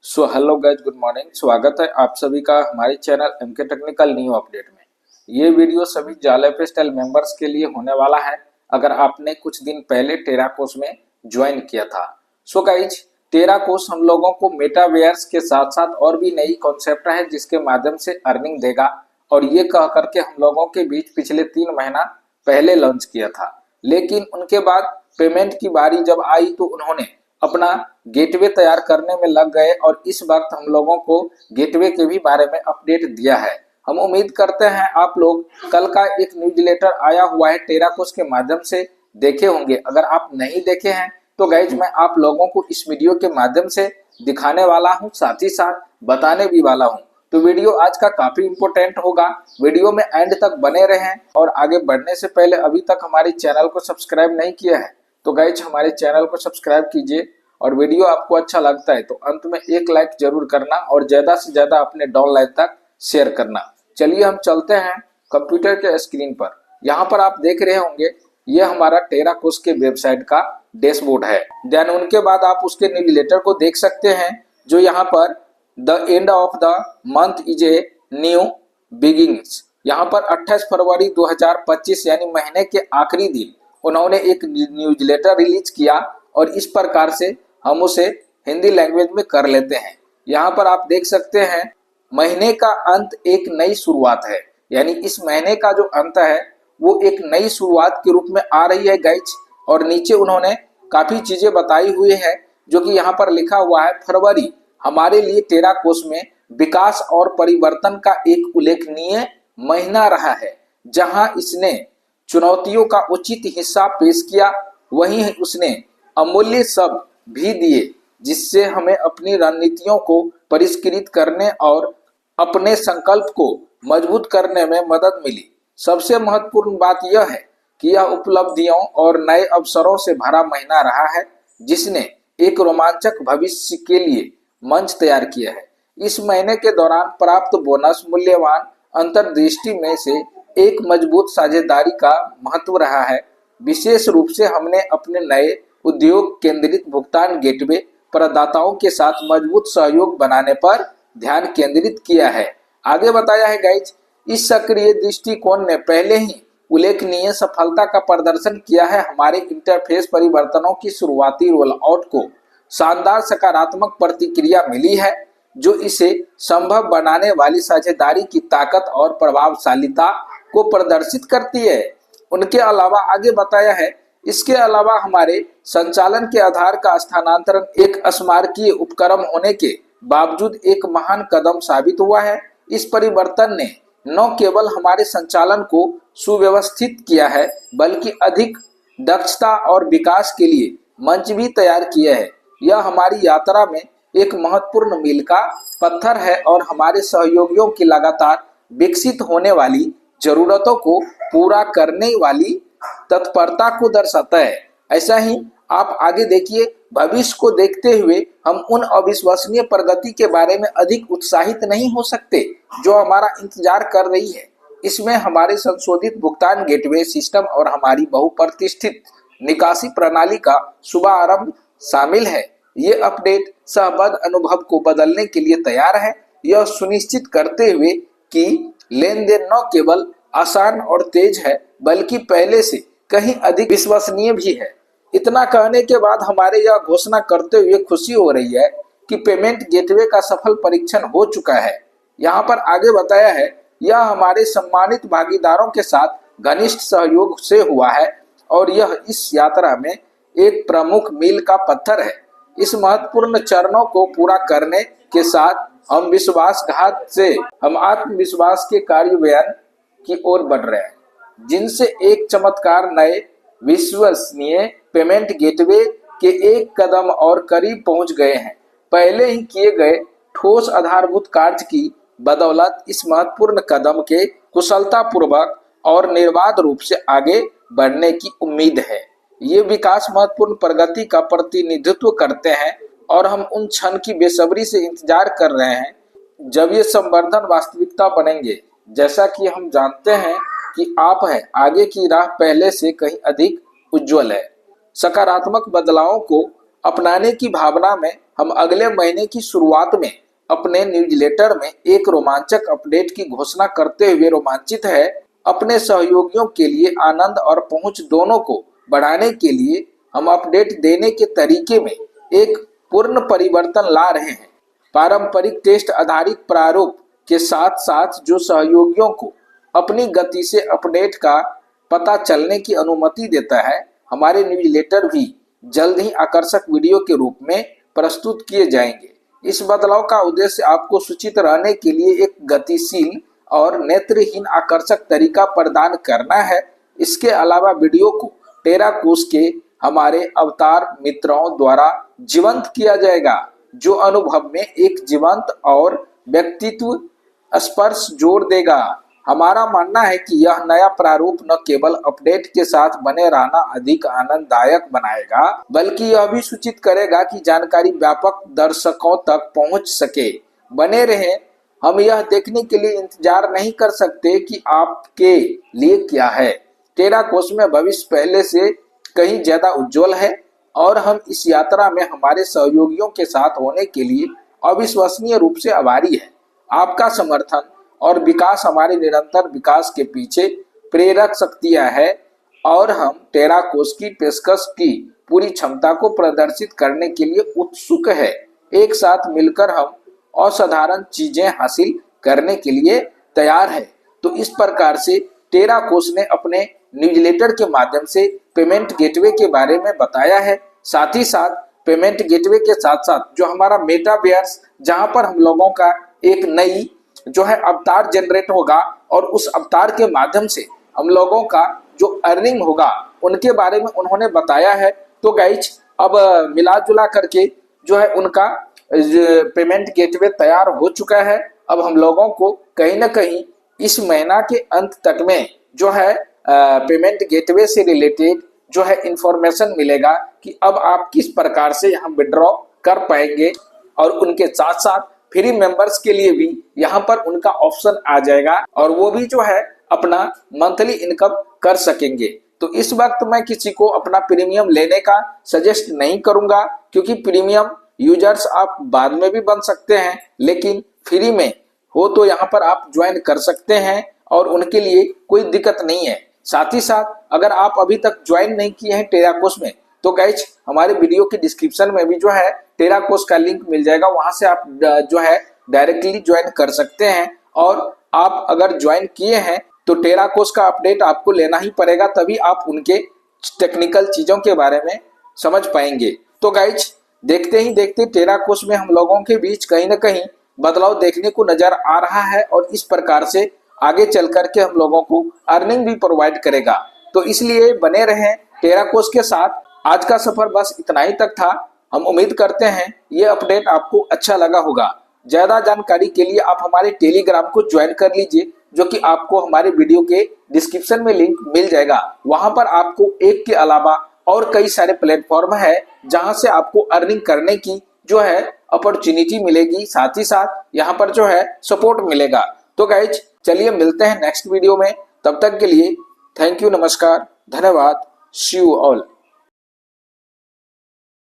Hello guys, good morning. स्वागत है आप सभी का हमारे channel MK technical new update में। ये वीडियो सभी जाले पे स्टाइल मेंबर्स के लिए होने वाला है अगर आपने कुछ दिन पहले टेरा कोर्स में ज्वाइन किया था। गाइज, टेरा कोर्स हम लोगों को मेटावेयर्स के साथ साथ और भी नई कॉन्सेप्ट है जिसके माध्यम से अर्निंग देगा, और ये कह करके हम लोगों के बीच पिछले 3 महीना पहले लॉन्च किया था। लेकिन उनके बाद पेमेंट की बारी जब आई तो उन्होंने अपना गेटवे तैयार करने में लग गए और इस वक्त हम लोगों को गेटवे के भी बारे में अपडेट दिया है। हम उम्मीद करते हैं आप लोग कल का एक न्यूज़लेटर आया हुआ है टेरा कोर्स के माध्यम से देखे होंगे। अगर आप नहीं देखे हैं तो गाइज मैं आप लोगों को इस वीडियो के माध्यम से दिखाने वाला हूं, साथ ही साथ बताने भी वाला हूं। तो वीडियो आज का काफी इंपॉर्टेंट होगा, वीडियो में एंड तक बने रहें। और आगे बढ़ने से पहले अभी तक हमारे चैनल को सब्सक्राइब नहीं किया है तो गाइज हमारे चैनल को सब्सक्राइब कीजिए, और वीडियो आपको अच्छा लगता है तो अंत में एक लाइक जरूर करना और ज्यादा से ज्यादा अपने डाउनलाइन तक शेयर करना। चलिए हम चलते हैं कंप्यूटर के स्क्रीन पर। यहाँ पर आप देख रहे होंगे ये हमारा टेरा कोर्स के वेबसाइट का डैशबोर्ड है। देन उनके बाद आप उसके न्यूज़लेटर को देख सकते हैं जो यहाँ पर the end of the month is a new beginnings. यहाँ पर 28 फरवरी 2025 यानी महीने के आखिरी दिन उन्होंने एक न्यूज़लेटर रिलीज किया, और इस प्रकार से हम उसे हिंदी लैंग्वेज में कर लेते हैं। यहाँ पर आप देख सकते हैं महीने का अंत एक नई शुरुआत है, यानी इस महीने का जो अंत है वो एक नई शुरुआत के रूप में आ रही है गाइज। और नीचे उन्होंने काफी चीजें बताई हुई है जो कि यहाँ पर लिखा हुआ है, फरवरी हमारे लिए टेरा कोर्स में विकास और परिवर्तन का एक उल्लेखनीय महीना रहा है, जहां इसने चुनौतियों का उचित हिस्सा पेश किया, वहीं उसने अमूल्य शब्द भी दिए जिससे हमें अपनी रणनीतियों को परिष्कृत करने और अपने संकल्प को मजबूत करने में मदद मिली। सबसे महत्वपूर्ण बात यह है कि यह उपलब्धियों और नए अवसरों से भरा महीना रहा है जिसने एक रोमांचक भविष्य के लिए मंच तैयार किया है। इस महीने के दौरान प्राप्त बोनस मूल्यवान अंतर्दृष्टि में से एक मजबूत साझेदारी का महत्व रहा है। विशेष रूप से हमने अपने नए उद्योग केंद्रित भुगतान गेटवे प्रदाताओं के साथ मजबूत सहयोग बनाने पर ध्यान केंद्रित किया है। आगे बताया है गाइज, इस सक्रिय दृष्टिकोण ने पहले ही उल्लेखनीय सफलता का प्रदर्शन किया है। हमारे इंटरफेस परिवर्तनों की शुरुआती रोल आउट को शानदार सकारात्मक प्रतिक्रिया मिली है जो इसे संभव बनाने वाली साझेदारी की ताकत और प्रभावशालीता को प्रदर्शित करती है। उनके अलावा आगे बताया है, इसके अलावा हमारे संचालन के आधार का स्थानांतरण एक स्मारकीय उपक्रम होने के बावजूद एक महान कदम साबित हुआ है। इस परिवर्तन ने न केवल हमारे संचालन को सुव्यवस्थित किया है बल्कि अधिक दक्षता और विकास के लिए मंच भी तैयार किया है। यह हमारी यात्रा में एक महत्वपूर्ण मील का पत्थर है और हमारे सहयोगियों की लगातार विकसित होने वाली जरूरतों को पूरा करने वाली तत्परता को दर्शाता है। ऐसा ही आप आगे देखिए, भविष्य को देखते हुए हम उन अविश्वसनीय प्रगति के बारे में अधिक उत्साहित नहीं हो सकते जो हमारा इंतजार कर रही है। इसमें हमारे संशोधित भुगतान गेटवे सिस्टम और हमारी बहुप्रतिष्ठित निकासी प्रणाली का शुभारंभ शामिल है। ये अपडेट सहबद्ध अनुभव को बदलने के लिए तैयार है, यह सुनिश्चित करते हुए कि लेन देन न केवल आसान और तेज है बल्कि पहले से कहीं अधिक विश्वसनीय भी है। इतना कहने के बाद हमारे यह घोषणा करते हुए खुशी हो रही है कि पेमेंट गेटवे का सफल परीक्षण हो चुका है। यहाँ पर आगे बताया है, यह हमारे सम्मानित भागीदारों के साथ घनिष्ठ सहयोग से हुआ है और यह इस यात्रा में एक प्रमुख मील का पत्थर है। इस महत्वपूर्ण चरणों को पूरा करने के साथ हम विश्वासघात से हम आत्मविश्वास के कार्यान्वयन की ओर बढ़ रहे हैं, जिनसे एक चमत्कार नए विश्वसनीय पेमेंट गेटवे के एक कदम और करीब पहुंच गए हैं। पहले ही किए गए ठोस आधारभूत कार्य की बदौलत इस महत्वपूर्ण कदम के कुशलतापूर्वक और निर्बाध रूप से आगे बढ़ने की उम्मीद है। ये विकास महत्वपूर्ण प्रगति का प्रतिनिधित्व करते हैं और हम उन क्षण की बेसब्री से इंतजार कर रहे हैं जब ये संवर्धन वास्तविकता बनेंगे। जैसा कि हम जानते हैं कि आप हैं, आगे की राह पहले से कहीं अधिक उज्जवल है। सकारात्मक बदलावों को अपनाने की भावना में हम अगले महीने की शुरुआत में अपने न्यूज़लेटर में एक रोमांचक अपडेट की घोषणा करते हुए रोमांचित है। अपने सहयोगियों के लिए आनंद और पहुंच दोनों को बढ़ाने के लिए हम अपडेट देने के तरीके में एक पूर्ण परिवर्तन ला रहे हैं। पारंपरिक टेस्ट आधारित प्रारूप के साथ साथ जो सहयोगियों को अपनी गति से अपडेट का पता चलने की अनुमति देता है, हमारे न्यूज़लेटर भी जल्द ही आकर्षक वीडियो के रूप में प्रस्तुत किए जाएंगे। इस बदलाव का उद्देश्य आपको सूचित रहने के लिए एक गतिशील और नेत्रहीन आकर्षक तरीका प्रदान करना है। इसके अलावा वीडियो को टेराकोस के हमारे अवतार मित्रों द्वारा जीवंत किया जाएगा, जो अनुभव में एक जीवंत और व्यक्तित्व स्पर्श जोड़ देगा। हमारा मानना है कि यह नया प्रारूप न केवल अपडेट के साथ बने रहना अधिक आनंददायक बनाएगा, बल्कि यह भी सूचित करेगा कि जानकारी व्यापक दर्शकों तक पहुंच सके। बने रहें, हम यह देखने के लिए इंतजार नहीं कर सकते कि आपके लिए क्या है। टेराकोस में भविष्य पहले से कहीं ज्यादा उज्जवल है और हम इस यात्रा में हमारे सहयोगियों के साथ होने के लिए अविश्वसनीय रूप से आभारी हैं। आपका समर्थन और विकास हमारे निरंतर विकास के पीछे प्रेरक शक्तियां है और हम टेराकोस की पेशकश की पूरी क्षमता को प्रदर्शित करने के लिए उत्सुक है। एक साथ मिलकर हम असाधारण चीजें हासिल करने के लिए तैयार है। तो इस प्रकार से टेराकोस ने अपने न्यूज़लेटर के माध्यम से पेमेंट गेटवे के बारे में बताया है। साथ ही साथ पेमेंट गेटवे के साथ साथ जो हमारा मेटावर्स, जहां पर हम लोगों का एक नई जो है अवतार जनरेट होगा और उस अवतार के माध्यम से हम लोगों का जो अर्निंग होगा उनके बारे में उन्होंने बताया है। तो गाइज अब मिला जुला करके जो है उनका पेमेंट गेटवे तैयार हो चुका है। अब हम लोगों को कहीं ना कहीं इस महीना के अंत तक में जो है पेमेंट गेटवे से रिलेटेड जो है इंफॉर्मेशन मिलेगा कि अब आप किस प्रकार से यहाँ विड्रॉ कर पाएंगे, और उनके साथ साथ फ्री मेंबर्स के लिए भी यहाँ पर उनका ऑप्शन आ जाएगा और वो भी जो है अपना मंथली इनकम कर सकेंगे। तो इस वक्त मैं किसी को अपना प्रीमियम लेने का सजेस्ट नहीं करूंगा, क्योंकि प्रीमियम यूजर्स आप बाद में भी बन सकते हैं, लेकिन फ्री में हो तो यहाँ पर आप ज्वाइन कर सकते हैं और उनके लिए कोई दिक्कत नहीं है। साथ ही साथ अगर आप अभी तक ज्वाइन नहीं किए हैं टेराकोस में, तो गाइज हमारे वीडियो के डिस्क्रिप्शन में भी जो है टेराकोस का लिंक मिल जाएगा, वहां से आप जो है डायरेक्टली ज्वाइन कर सकते हैं। और आप अगर ज्वाइन किए हैं तो टेराकोस का अपडेट आपको लेना ही पड़ेगा, तभी आप उनके टेक्निकल चीजों के बारे में समझ पाएंगे। तो गाइज देखते ही देखते टेराकोस में हम लोगों के बीच कहीं ना कहीं बदलाव देखने को नजर आ रहा है और इस प्रकार से आगे चल करके हम लोगों को अर्निंग भी प्रोवाइड करेगा। तो इसलिए बने रहें टेराकोस के साथ। आज का सफर बस इतना ही तक था। हम उम्मीद करते हैं ये अपडेट आपको अच्छा लगा होगा। ज्यादा जानकारी के लिए आप हमारे टेलीग्राम को ज्वाइन कर लीजिए, जो कि आपको हमारे वीडियो के डिस्क्रिप्शन में लिंक मिल जाएगा। वहां पर आपको एक के अलावा और कई सारे प्लेटफॉर्म है जहां से आपको अर्निंग करने की जो है अपॉर्चुनिटी मिलेगी, साथ ही साथ यहाँ पर जो है सपोर्ट मिलेगा। तो गाइज चलिए मिलते हैं नेक्स्ट वीडियो में, तब तक के लिए थैंक यू, नमस्कार, धन्यवाद, सी यू ऑल।